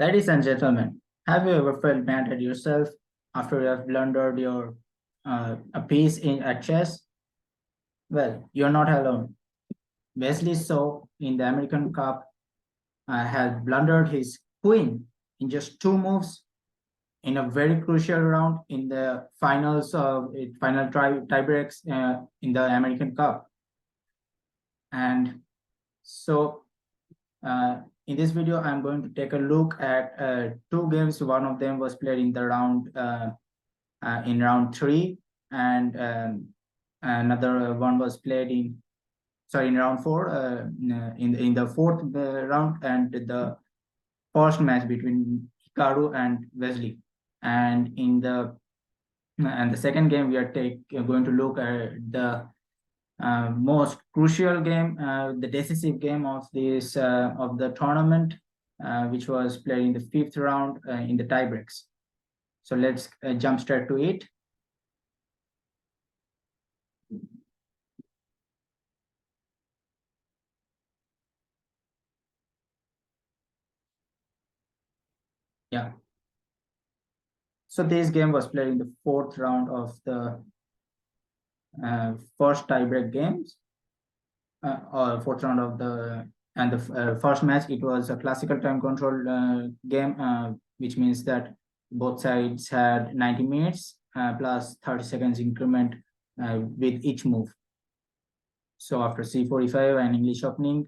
Ladies and gentlemen, have you ever felt mad at yourself after you have blundered your a piece at chess? Well, you're not alone. Wesley So in the American Cup has blundered his queen in just two moves in a very crucial round in the finals of final tiebreaks in the American Cup. And so in this video, I'm going to take a look at two games. One of them was played in the round 3, and another one was played in round 4, in the fourth round, and the first match between Hikaru and Wesley. And in the second game, we are going to look at the most crucial game, the decisive game of the tournament, which was played in the 5th round in the tiebreaks. So let's jump straight to it. Yeah. So this game was played in the 4th round of the first tiebreak games, or 4th round of the first match. It was a classical time control game, which means that both sides had 90 minutes plus 30 seconds increment with each move. So after c45, an English opening,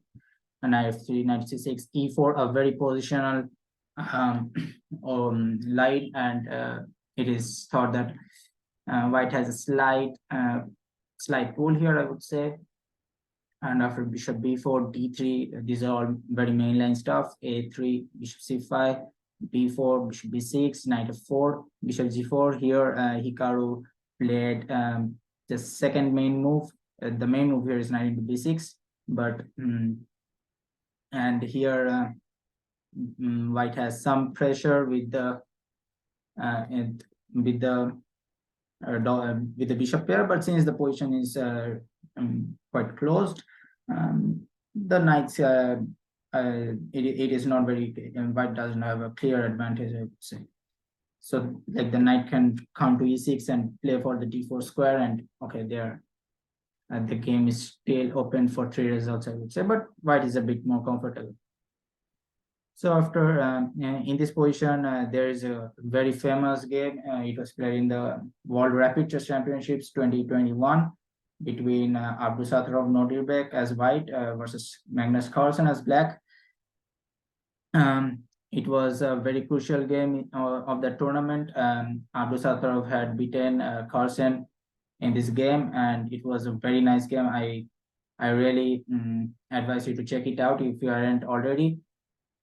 and knight f3, knight c6, e4, a very positional line, and it is thought that white has a slight pull here, I would say. And after bishop b4, d3, these are all very mainline stuff. a3, bishop c5, b4, bishop b6, knight f4, bishop g4. Here, Hikaru played the second main move. The main move here is knight into b6, but and here white has some pressure with the bishop pair, but since the position is quite closed, the knights it is not very, white doesn't have a clear advantage, I would say. So like the knight can come to e6 and play for the d4 square, and okay, there the game is still open for 3 results, I would say, but white is a bit more comfortable. So after in this position, there is a very famous game. It was played in the World Rapid Chess Championships 2021 between Abdusattorov Nodirbek as white versus Magnus Carlsen as black. It was a very crucial game of the tournament. Abdusattorov had beaten Carlsen in this game, and it was a very nice game. I really advise you to check it out if you aren't already.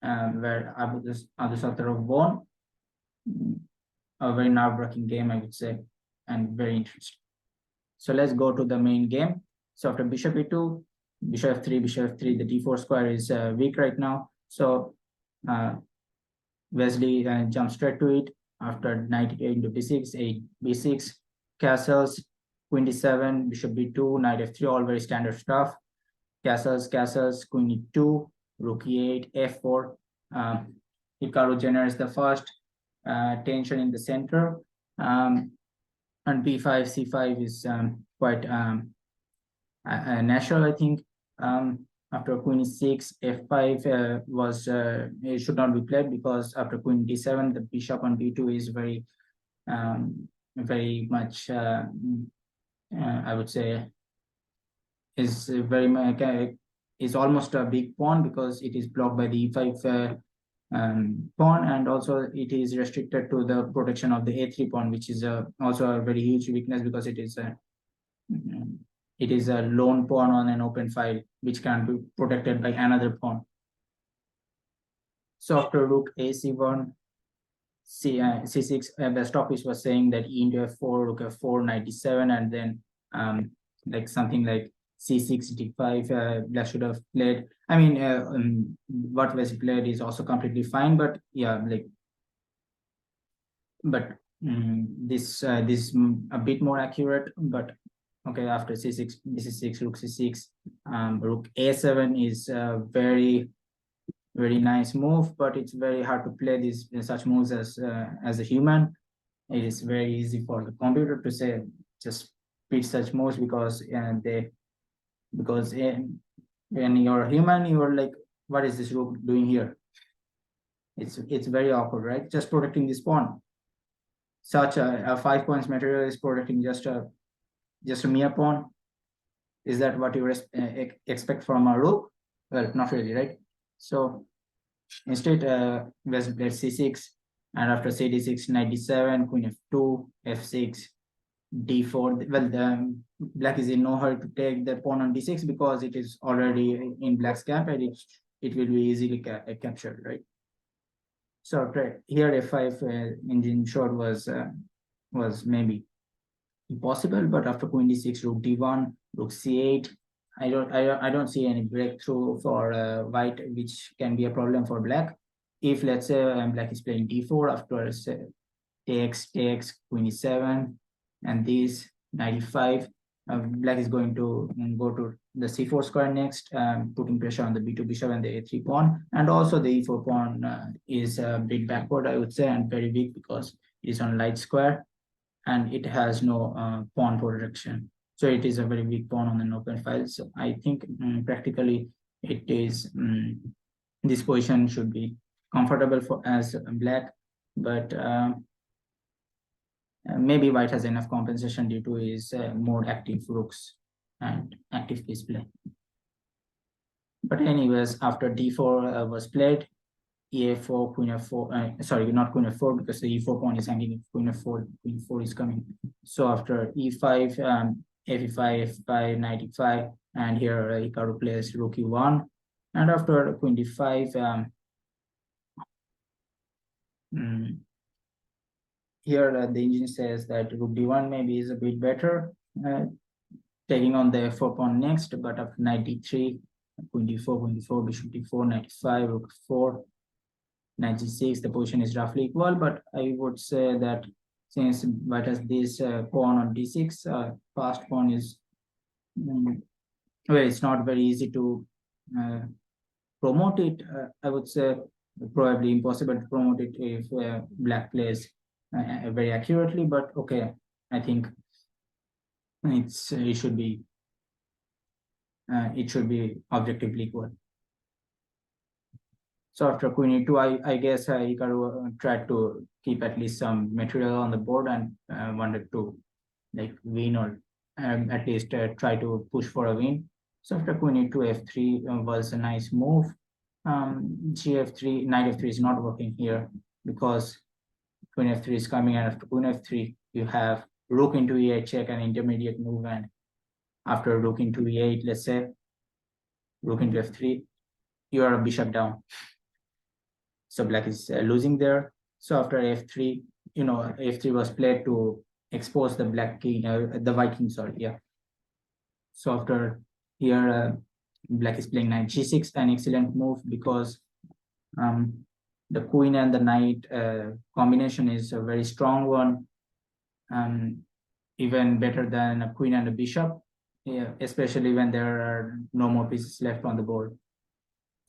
Where Abdusattorov won. A very nerve-wracking game, I would say, and very interesting. So let's go to the main game. So after bishop e2, bishop f3, the d4 square is weak right now. So Wesley jumps straight to it after knight into b6, b6, castles, queen d7, bishop b2, knight f3, all very standard stuff. Castles, queen e2, rook e8, f4. Hikaru generates the first tension in the center, and b5, c5 is quite natural, I think. After queen e6, f5 was it should not be played, because after queen d7, the bishop on b2 is very much I would say is very much is almost a big pawn, because it is blocked by the e5 pawn, and also it is restricted to the protection of the a3 pawn, which is also a very huge weakness, because it is a lone pawn on an open file, which can be protected by another pawn. So after rook a1, c6, the stoppage was saying that e into f4, rook f4, knight d7, and then like something like c6, d5, black should have played. I mean, what Wesley played is also completely fine, but yeah, like, but this is a bit more accurate. But okay, after c6, this is 6, rook c6, rook a7 is very very nice move, but it's very hard to play these such moves as a human. It is very easy for the computer to say just beat such moves because when you're human, you're like, what is this rook doing here? It's very awkward, right? Just protecting this pawn. Such a 5 points material is protecting just a mere pawn. Is that what you expect from a rook? Well, not really, right? So instead, let's c6, and after c6, knight d7, queen f2, f6, d4. Well, black is in no hurry to take the pawn on d6 because it is already in black's camp and it will be easily captured, right? So here f5 engine shot was maybe impossible, but after queen d6, rook d1, rook c8, I don't see any breakthrough for white, which can be a problem for black. If let's say black is playing d4 after takes, queen e7, and this 95, black is going to go to the c4 square next, putting pressure on the b2 bishop and the a3 pawn, and also the e4 pawn is a bit backward, I would say, and very weak because it is on light square and it has no pawn protection. So it is a very weak pawn on an open file. So I think practically it is this position should be comfortable for as black, but maybe white has enough compensation due to his more active rooks and active piece play. But anyways, after d4 was played, e4, queen f4, sorry, not queen f4 because the e4 pawn is hanging, queen f4, queen 4 is coming. So after e5, f5, f5, knight e5, and here Hikaru plays rook e1. And after queen d5, here the engine says that rook d1 maybe is a bit better, taking on the f4 pawn next, but after knight d3, queen d4, bishop d4, knight e5, rook 4, knight g6, the position is roughly equal, but I would say that since white has this pawn on d6, fast pawn is, well, it's not very easy to promote it. I would say probably impossible to promote it if black plays very accurately, but okay, I think it should be objectively equal. So after queen e2, I guess Hikaru tried to keep at least some material on the board and wanted to like win or at least try to push for a win. So after queen e2, f3 was a nice move. Gf3, knight f3 is not working here because queen f3 is coming, and after queen f3 you have rook into e8 check, an intermediate move, and after rook into e8, let's say rook into f3, you are a bishop down. So black is losing there. So after f3, f3 was played to expose the black king, the white king, sorry, yeah. So after here, black is playing knight g6, an excellent move because the queen and the knight combination is a very strong one, even better than a queen and a bishop, yeah, especially when there are no more pieces left on the board.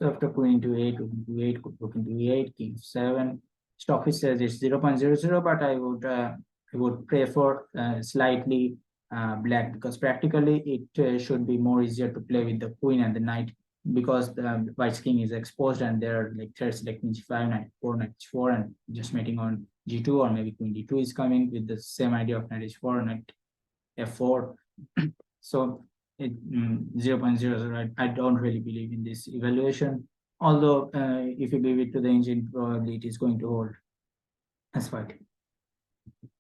So after queen into 8, rook into 8, rook into 8, king 7. Stockfish says it's 0.00, but I would prefer slightly black because practically it should be more easier to play with the queen and the knight because the white's king is exposed and there are like threats like queen g5, knight 4, knight h4, and just mating on g2, or maybe queen d2 is coming with the same idea of knight h4, knight f4. So 0.00, I don't really believe in this evaluation. Although if you give it to the engine, probably it is going to hold as white.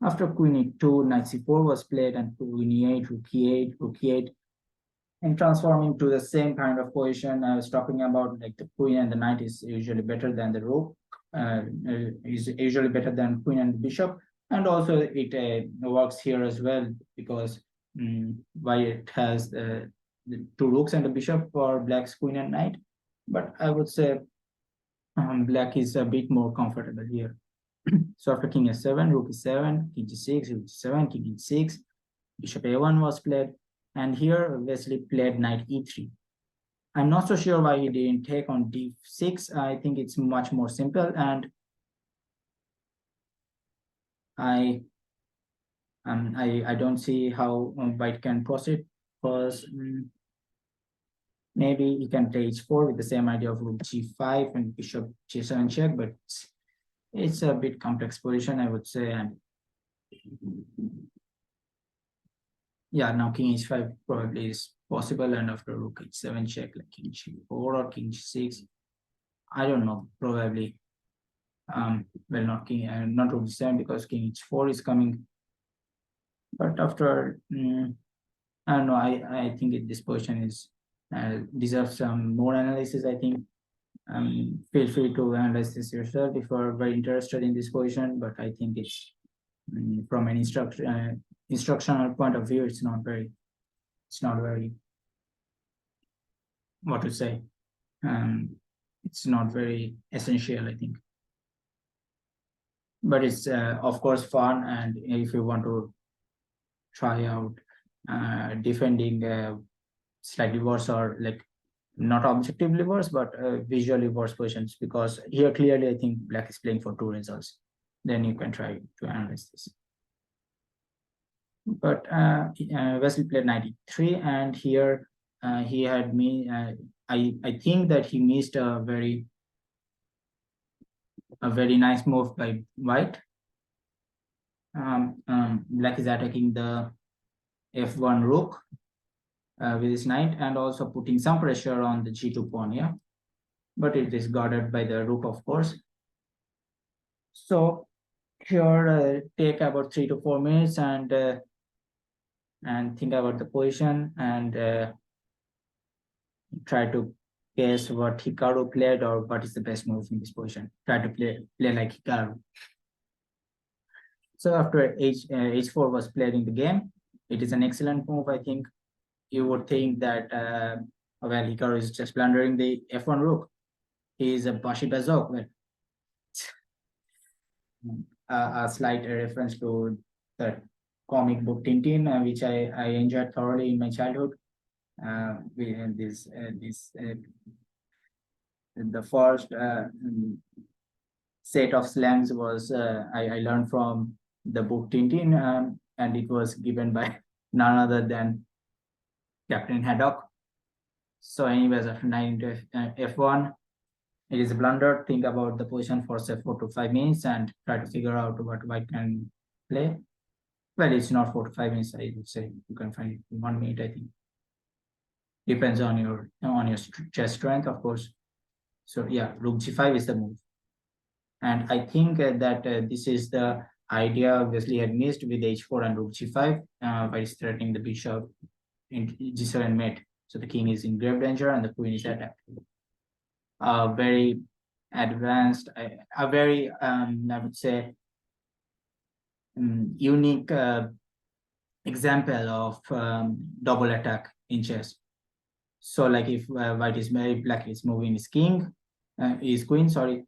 After queen e2, knight c4 was played, and queen e8, rook e8, rook e8, and transforming to the same kind of position I was talking about. Like the queen and the knight is usually better than the rook, is usually better than queen and the bishop, and also it works here as well because white has the two rooks and a bishop for black's queen and knight, but I would say black is a bit more comfortable here. So after king s7, rook e7, king g6, rook g7, king e6, bishop a1 was played, and here Wesley played knight e3. I'm not so sure why he didn't take on d6. I think it's much more simple, and I don't see how white can proceed, because maybe he can play h4 with the same idea of rook g5 and bishop g7 check, but it's a bit complex position, I would say. And yeah, now king h5 probably is possible, and after rook h7 check, like king g4 or king g6, I don't know, probably well, not king and not rook g7, because king h4 is coming. But after I don't know, I think this position is deserves some more analysis, I think. Feel free to analyze this yourself if you're very interested in this position, but I think it's from an instructional point of view, it's not very, what to say, it's not very essential, I think. But it's of course fun, and if you want to try out defending slightly worse, or like not objectively worse, but visually worse positions, because here clearly I think black is playing for two results. Then you can try to analyze this. But Wesley played 93, and here he had me. I think that he missed a very nice move by white. Black is attacking the f1 rook with his knight, and also putting some pressure on the g2 pawn, yeah. But it is guarded by the rook, of course. So here take about 3 to 4 minutes and think about the position, and try to guess what Hikaru played, or what is the best move in this position. Try to play like Hikaru. So after h4 was played in the game, it is an excellent move, I think. You would think that well, Hikaru is just blundering the f1 rook. He is a Bashi Bazok. Well, a slight reference to the comic book Tintin, which I enjoyed thoroughly in my childhood. The first set of slangs was I learned from the book Tintin, and it was given by none other than Captain Haddock. So anyways, after knight into f1, it is a blunder. Think about the position for say 4 to 5 minutes and try to figure out what white can play. Well, it's not 4 to 5 minutes, I would say. You can find it in 1 minute, I think. Depends on your chess strength, of course. So yeah, rook g5 is the move. And I think that this is the idea Wesley had missed with h4 and rook g5 by threatening the bishop in g7 mate. So the king is in grave danger and the queen is attacked. Very advanced, a very, I would say, unique example of double attack in chess. So like if white is married, black is moving his queen, sorry,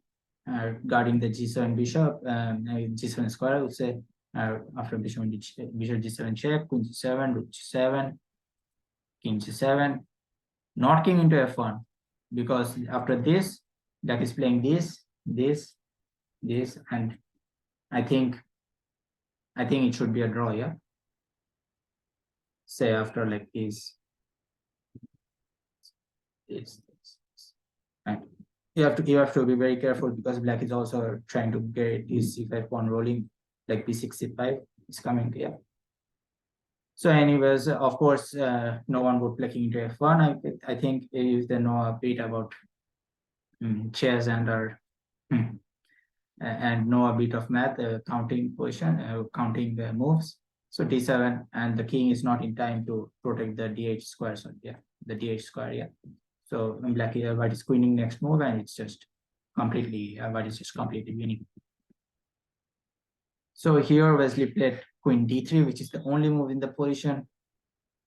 guarding the g7 bishop, g7 square, I would say, after bishop g7 check, queen g7, rook g7, king g7, not king into f1, because after this, black is playing this, and I think it should be a draw, yeah. Say after like this. And you have to be very careful, because black is also trying to get his c5 pawn rolling, like b6 c5 is coming, yeah. So anyways, of course, no one would play king into f1. I think if they know a bit about chess and know a bit of math, counting position, counting the moves. So d7, and the king is not in time to protect the dh square. So yeah, the dh square, yeah. So white is queening next move, and it's just completely, white is just completely winning. So here Wesley played queen d3, which is the only move in the position.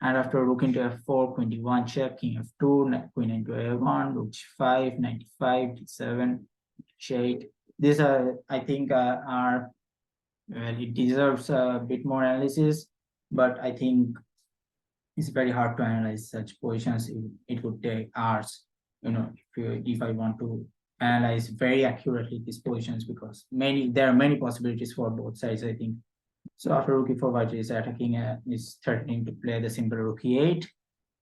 And after rook into f4, queen d1 check, king f2, queen into a1, rook g5, 95, d7, h8. These are, I think, well, it deserves a bit more analysis, but I think it's very hard to analyze such positions. It would take hours, if I want to analyze very accurately these positions, because there are many possibilities for both sides, I think. So after rook e4, white is attacking, is threatening to play the simple rook e8,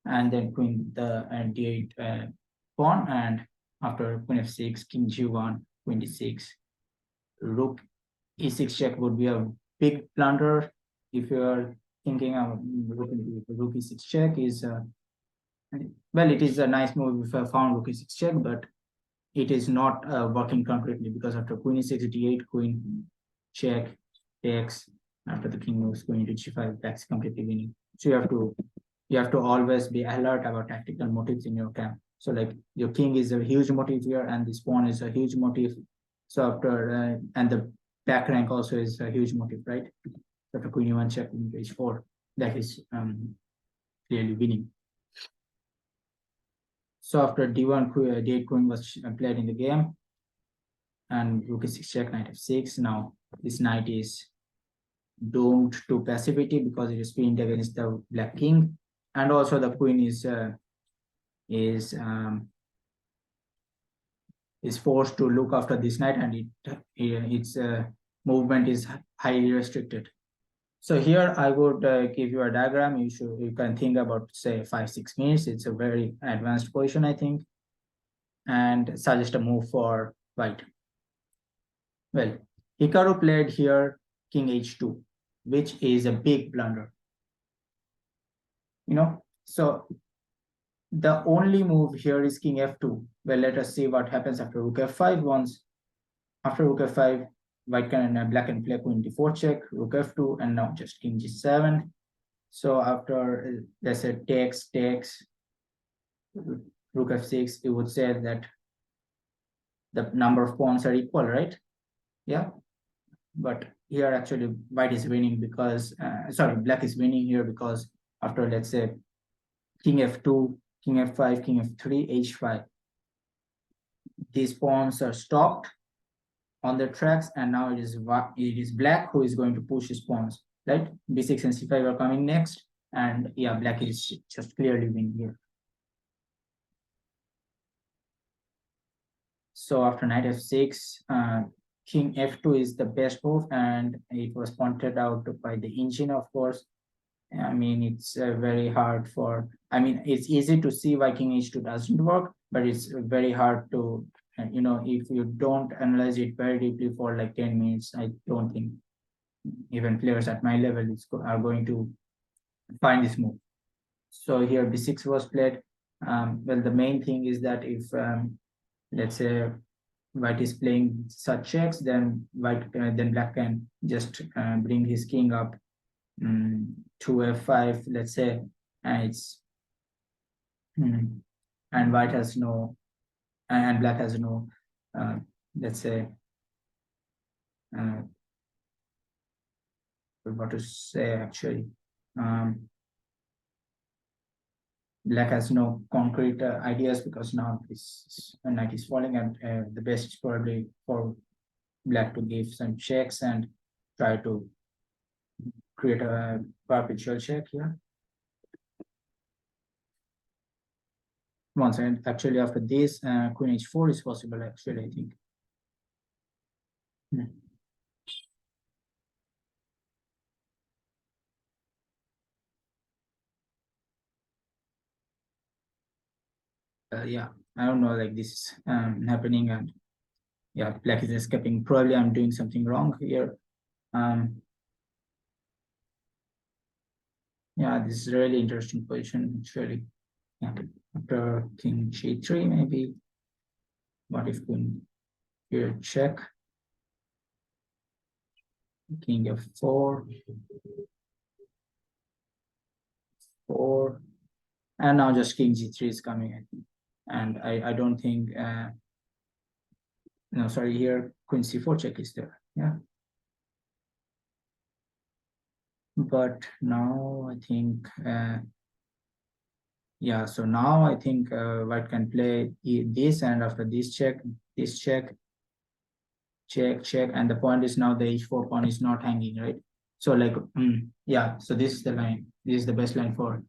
and then queen the d8 pawn, and after queen f6, king g1, queen d6, rook e6 check would be a big blunder. If you are thinking of rook e6 check is well, it is a nice move if I found rook e6 check, but it is not working concretely, because after queen e6, d8, queen check, takes. After the king moves queen to g5, that's completely winning. So you have to always be alert about tactical motives in your camp. So like your king is a huge motive here, and this pawn is a huge motive. So after and the back rank also is a huge motive, right? So after queen e1 check, queen to h4, that is clearly winning. So after d1, d8 queen was played in the game, and rook e6 check, knight f6. Now this knight is doomed to passivity because it is pinned against the black king, and also the queen is forced to look after this knight, and its movement is highly restricted. So here I would give you a diagram. You can think about, say, 5-6 minutes. It's a very advanced position, I think, and suggest a move for white. Well, Hikaru played here king h2, which is a big blunder. So the only move here is king f2. Well, let us see what happens after rook f5. Once after rook f5, white can black can play queen d4 check, rook f2, and now just king g7. So after let's say takes, rook f6, it would say that the number of pawns are equal, right? Yeah, but here actually white is winning because black is winning here, because after, let's say, king f2, king f5, king f3, h5, these pawns are stopped on their tracks, and now it is black who is going to push his pawns, right? b6 and c5 are coming next, and yeah, black is just clearly winning here. So after knight f6, king f2 is the best move, and it was pointed out by the engine, of course. I mean, it's very hard it's easy to see why king h2 doesn't work, but it's very hard to, if you don't analyze it very deeply for like 10 minutes, I don't think even players at my level are going to find this move. So here b6 was played. Well, the main thing is that if, let's say, white is playing such checks, then then black can just bring his king up to f5, let's say, and it's and white has no, and black has no, let's say, what to say actually. Black has no concrete ideas, because now this knight is falling, and the best is probably for black to give some checks and try to create a perpetual check here. Once, and actually after this, queen h4 is possible, actually, I think. Yeah, I don't know, like this happening, and yeah, black is escaping. Probably I'm doing something wrong here. Yeah, this is a really interesting position, actually. Yeah, after king g3, maybe. What if queen here check? King f4, 4, and now just king g3 is coming in. And I don't think, no, sorry, here queen c4 check is there. Yeah. But now I think, yeah, so now I think white can play this, and after this check, check, and the point is now the h4 pawn is not hanging, right? So like, yeah, so this is the line. This is the best line for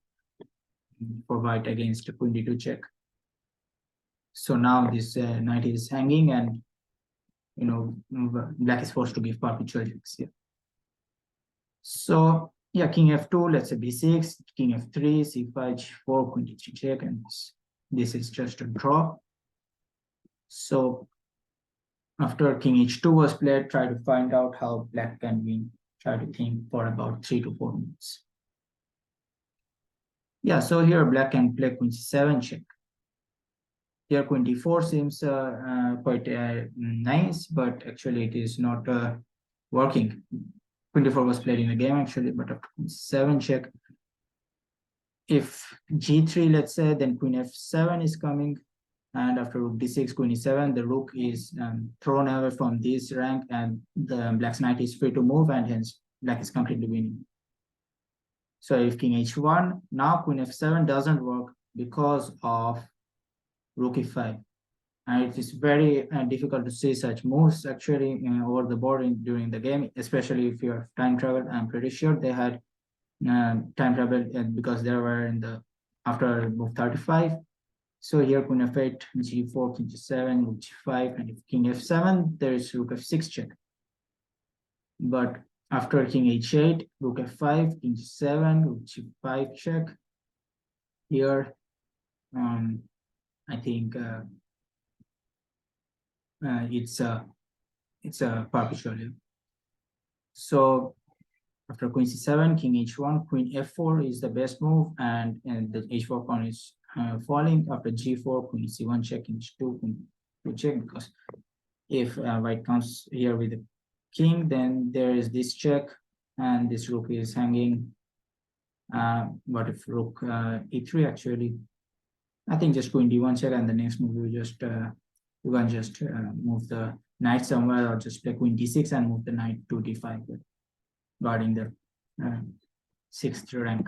for white against queen d2 check. So now this knight is hanging, and black is forced to give perpetual checks here. So yeah, king f2, let's say b6, king f3, c5, g4, queen d3 check, and this is just a draw. So after king h2 was played, try to find out how black can win. Try to think for about 3 to 4 minutes. Yeah, so here black can play queen c7 check. Here queen d4 seems quite nice, but actually it is not working. Queen d4 was played in the game actually, but after queen c7 check, if g3, let's say, then queen f7 is coming, and after rook d6, queen e7, the rook is thrown away from this rank, and the black's knight is free to move, and hence black is completely winning. So if king h1, now queen f7 doesn't work because of rook e5. And it is very difficult to see such moves actually over the board during the game, especially if you have time travel. I'm pretty sure they had time travel because they were in the after move 35. So here queen f8, g4, king g7, rook g5, and if king f7, there is rook f6 check. But after king h8, rook f5, king g7, rook g5 check. Here, I think it's a perpetual. So after queen c7, king h1, queen f4 is the best move, and the h4 pawn is falling. After g4, queen c1 check, king h2, queen 2 check, because if white comes here with the king, then there is this check, and this rook is hanging. What if rook e3 actually? I think just queen d1 check, and the next move you can just move the knight somewhere, or just play queen d6 and move the knight to d5, guarding the sixth rank.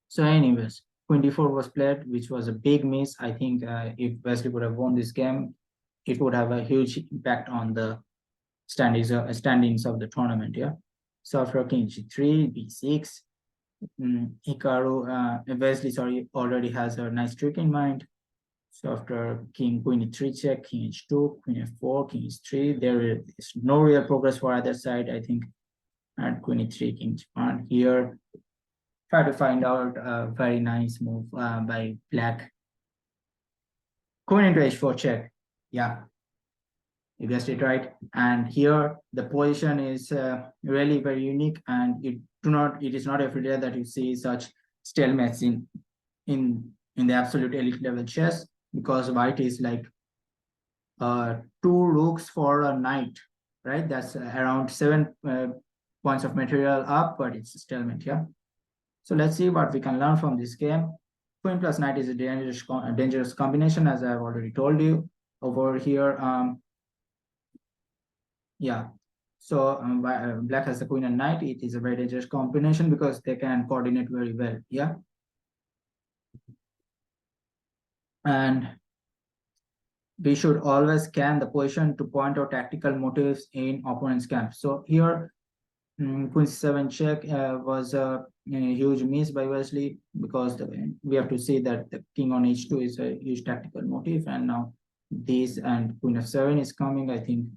So anyways, queen d4 was played, which was a big miss. I think if Wesley would have won this game, it would have a huge impact on the standings of the tournament. Yeah. So after king g3, b6, Wesley, sorry, already has a nice trick in mind. So after king queen e3 check, king h2, queen f4, king h3, there is no real progress for either side, I think. And queen e3, king h1 here. Try to find out a very nice move by black. Queen into h4 check. Yeah, you guessed it right. And here the position is really very unique, and it is not every day that you see such stalemates in the absolute elite level chess, because white is like two rooks for a knight, right? That's around 7 points of material up, but it's a stalemate. Yeah. So let's see what we can learn from this game. Queen plus knight is a dangerous combination, as I've already told you over here. Yeah. So black has the queen and knight. It is a very dangerous combination because they can coordinate very well. Yeah. And we should always scan the position to point out tactical motives in opponent's camp. So here, queen c7 check was a huge miss by Wesley, because we have to see that the king on h2 is a huge tactical motive, and now this and queen f7 is coming. I think,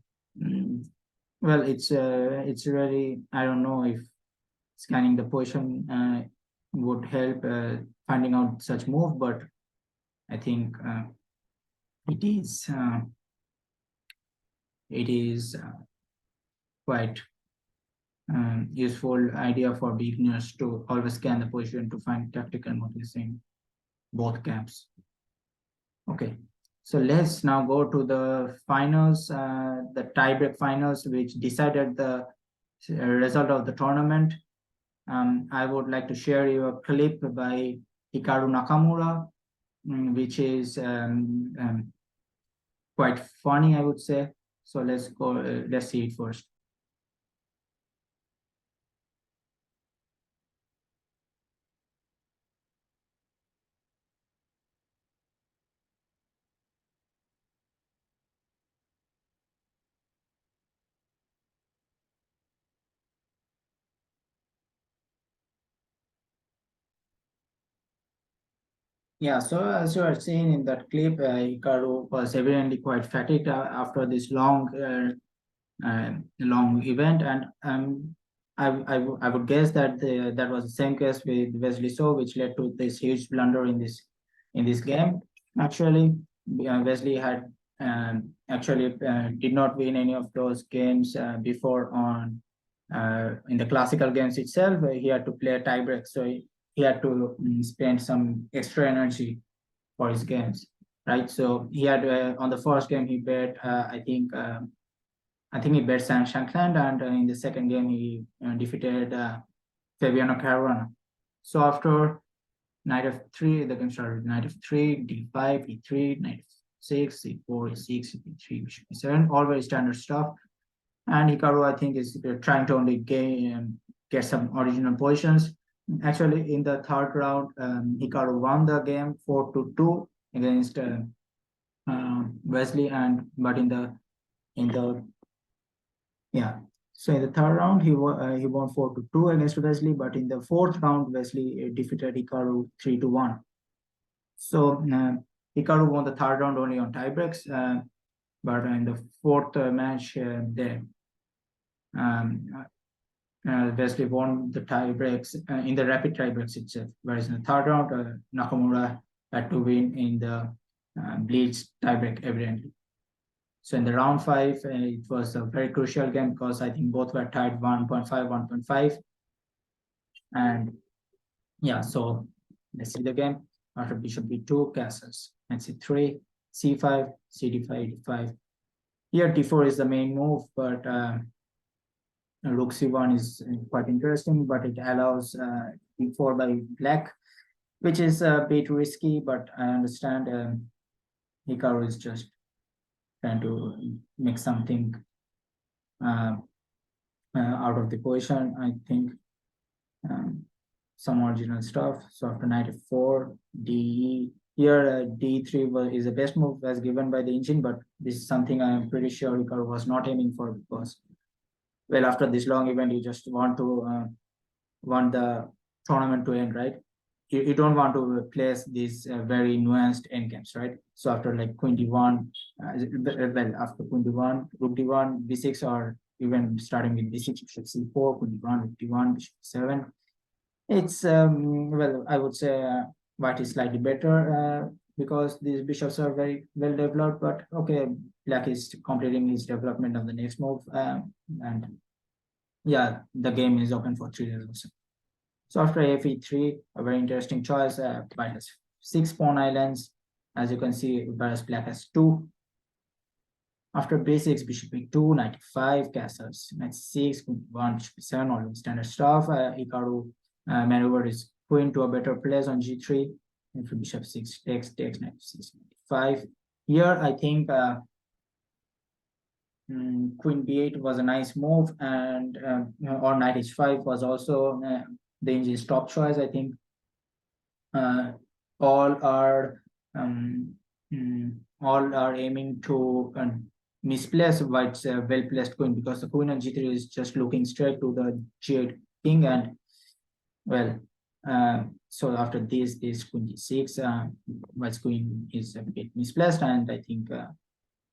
well, it's really, I don't know if scanning the position would help finding out such move, but I think it is quite useful idea for beginners to always scan the position to find tactical motives in both camps. Okay, so let's now go to the finals, the tiebreak finals, which decided the result of the tournament. I would like to share you a clip by Hikaru Nakamura, which is quite funny, I would say. So let's go, let's see it first. Yeah, so as you are seeing in that clip, Hikaru was evidently quite fatigued after this long event, and I would guess that that was the same case with Wesley So, which led to this huge blunder in this game. Actually, Wesley had actually did not win any of those games before on in the classical games itself. He had to play a tiebreak, so he had to spend some extra energy for his games, right? So he had on the first game he bet I think he bet Sam Shankland, and in the second game he defeated Fabiano Caruana. So after knight of three, the game started with knight of three, d5, e3, knight of six, c4, e6, e3, bishop e7, all very standard stuff. And Hikaru, I think, is trying to only get some original positions. Actually, in the third round, Hikaru won the game 4-2 against Wesley, and but in the yeah. So in the third round, he won 4-2 against Wesley, but in the fourth round, Wesley defeated Hikaru 3-1. So Hikaru won the third round only on tiebreaks, but in the fourth match, um, Wesley won the tiebreaks in the rapid tiebreaks itself, whereas in the third round, Nakamura had to win in the bleach tiebreak evidently. So in the round five, it was a very crucial game because I think both were tied 1.5, 1.5. And yeah, so let's see the game. After bishop b2, castles, knight c3, c5, cd5, d5. Here d4 is the main move, but rook c1 is quite interesting, but it allows d4 by black, which is a bit risky, but I understand Hikaru is just trying to make something uh, out of the position. I think some original stuff. So after knight f4, d here d3 is the best move as given by the engine, but this is something I'm pretty sure Hikaru was not aiming for because, well, after this long event, you just want the tournament to end, right? You don't want to place these very nuanced endgames, right? So after like queen d1, well, after queen d1, rook d1, b6, or even starting with b6, bishop c4, queen d1, rook d1, bishop c7. It's well, I would say white is slightly better because these bishops are very well developed. But okay, black is completing his development of the next move, and yeah, the game is open for 3 days. So after fe3, a very interesting choice. White has 6 pawn islands, as you can see, whereas black has 2. After b6, bishop e2, knight e5, castles, knight c6, queen 1, bishop e7, all standard stuff. Hikaru maneuvered his queen to a better place on g3. After bishop 6 takes, knight 6, knight 5. Here, I think queen b8 was a nice move, and or knight h5 was also the engine's top choice. I think all are all are aiming to misplace white's well-placed queen because the queen on g3 is just looking straight to the g8 king, and well, so after this queen g6, white's queen is a bit misplaced, and I think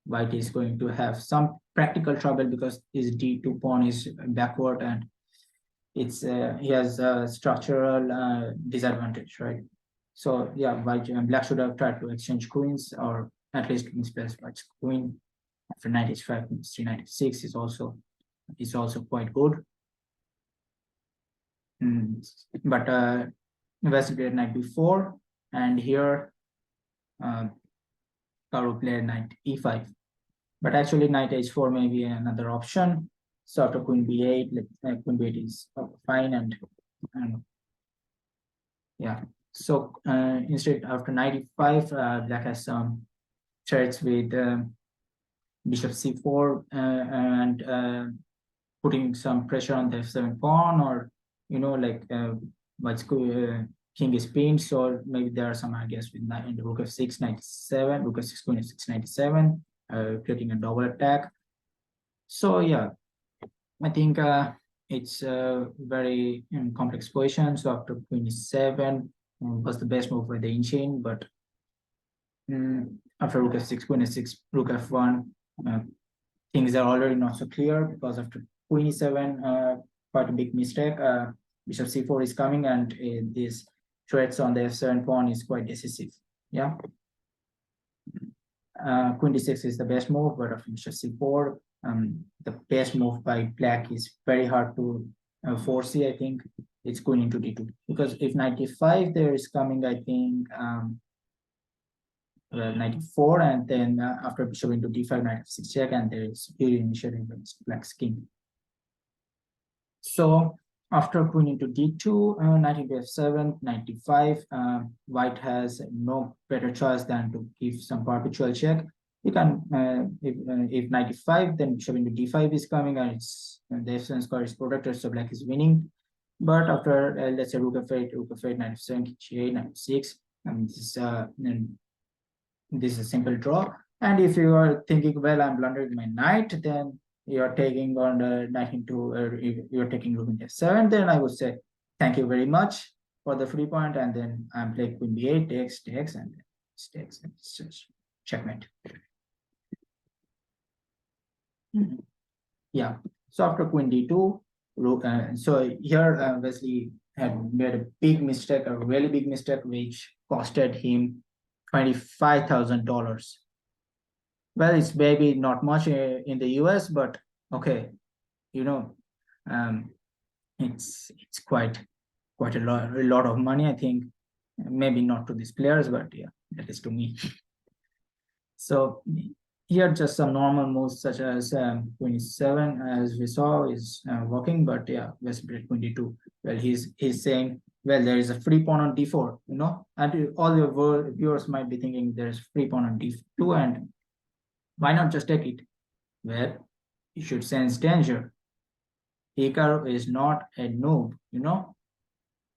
white is going to have some practical trouble because his d2 pawn is backward, and it's he has a structural disadvantage, right? So yeah, white and black should have tried to exchange queens, or at least misplace white's queen. After knight h5, queen c3, knight f6 is also quite good. But Wesley played knight b4, and here Karu played knight e5. But actually, knight h4 may be another option. So after queen b8, queen b8 is fine, and yeah. So instead, after knight e5, black has some threats with bishop c4 and putting some pressure on the f7 pawn, or like white's king is pinned, so maybe there are some ideas with knight, rook f6, 97, rook f6, queen f6, 97, creating a double attack. So yeah, I think it's a very complex position. So after queen e7, was the best move with the in-chain, but after rook f6, queen f6, rook f1, things are already not so clear because after queen e7, quite a big mistake. Bishop c4 is coming, and this threats on the f7 pawn is quite decisive. Yeah. Queen d6 is the best move, but after bishop c4, the best move by black is very hard to foresee. I think it's queen into d2, because if knight d5 there is coming, I think 94, and then after bishop into d5, knight f6 check, and there is here initially against black's king. So after queen into d2, knight into f7, knight d5, white has no better choice than to give some perpetual check. You can, if knight d5, then bishop into d5 is coming, and it's the f7 square is protected, so black is winning. But after let's say rook f8, knight f7, g8, knight f6, and this is a simple draw. And if you are thinking, well, I'm blundering my knight, then you are taking on the knight into, you're taking rook into f7, then I would say thank you very much for the free point, and then I'm playing queen b8, takes, and takes, and it's just checkmate. Yeah. So after queen d2, rook. So here Wesley had made a big mistake, a really big mistake, which costed him $25,000. Well, it's maybe not much in the US, but okay, you know, it's quite a lot of money, I think. Maybe not to these players, but yeah, that is to me. So here just some normal moves such as 27, as we saw, is working, but yeah, Wesley 22. Well, he's saying, well, there is a free pawn on d4, and all your viewers might be thinking there's free pawn on d2, and why not just take it? Well, you should sense danger. Hikaru is not a noob,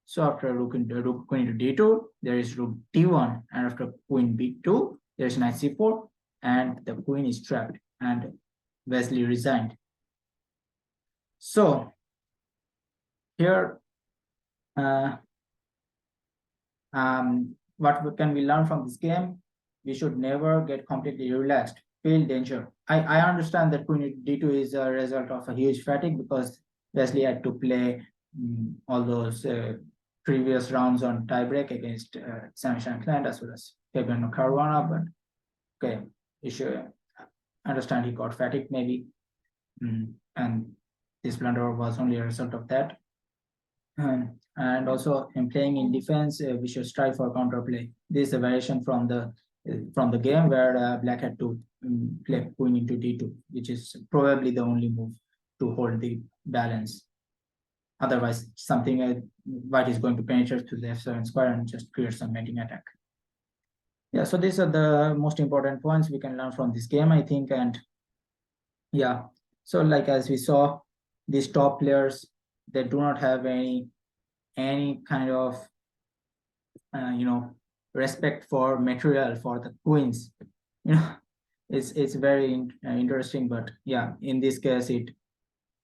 So after queen into d2, there is rook d1, and after queen b2, there is knight c4, and the queen is trapped, and Wesley resigned. So here, what can we learn from this game? We should never get completely relaxed. Feel danger. I understand that queen d2 is a result of a huge fatigue, because Wesley had to play all those previous rounds on tiebreak against Sami Shankland as well as Fabiano Caruana. But okay, you should understand he got fatigued maybe, and this blunder was only a result of that. And also in playing in defense, we should strive for counterplay. This is a variation from the game where black had to play queen into d2, which is probably the only move to hold the balance. Otherwise, something white is going to penetrate to the f7 square and just create some mating attack. Yeah, so these are the most important points we can learn from this game, I think. And yeah, so like as we saw, these top players, they do not have any kind of respect for material, for the queens. It's very interesting. But yeah, in this case,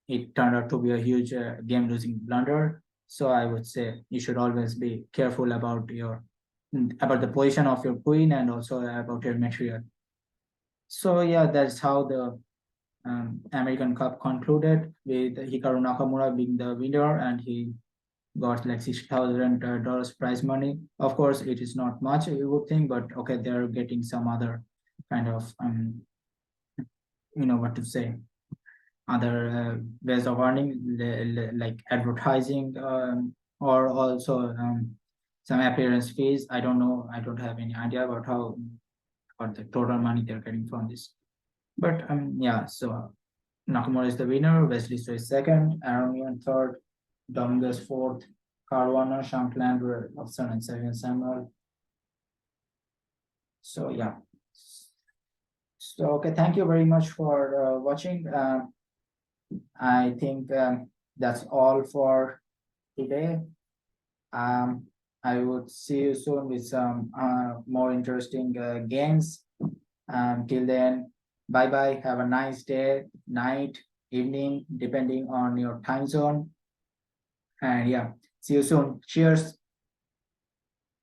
it turned out to be a huge game losing blunder. So I would say you should always be careful about the position of your queen, and also about your material. So yeah, that's how the American Cup concluded, with Hikaru Nakamura being the winner, and he got like $60,000 prize money. Of course, it is not much, you would think, but okay, they're getting some other kind of what to say, other ways of earning, like advertising, or also some appearance fees. I don't know. I don't have any idea about the total money they're getting from this. But yeah, so Nakamura is the winner, Wesley So is second, Aronian third, Dominguez fourth, Caruana, Shankland were of Sun and Seven Samuel. So yeah. So okay, thank you very much for watching. I think that's all for today. I would see you soon with some more interesting games. Till then, bye bye. Have a nice day, night, evening, depending on your time zone. And yeah, see you soon. Cheers.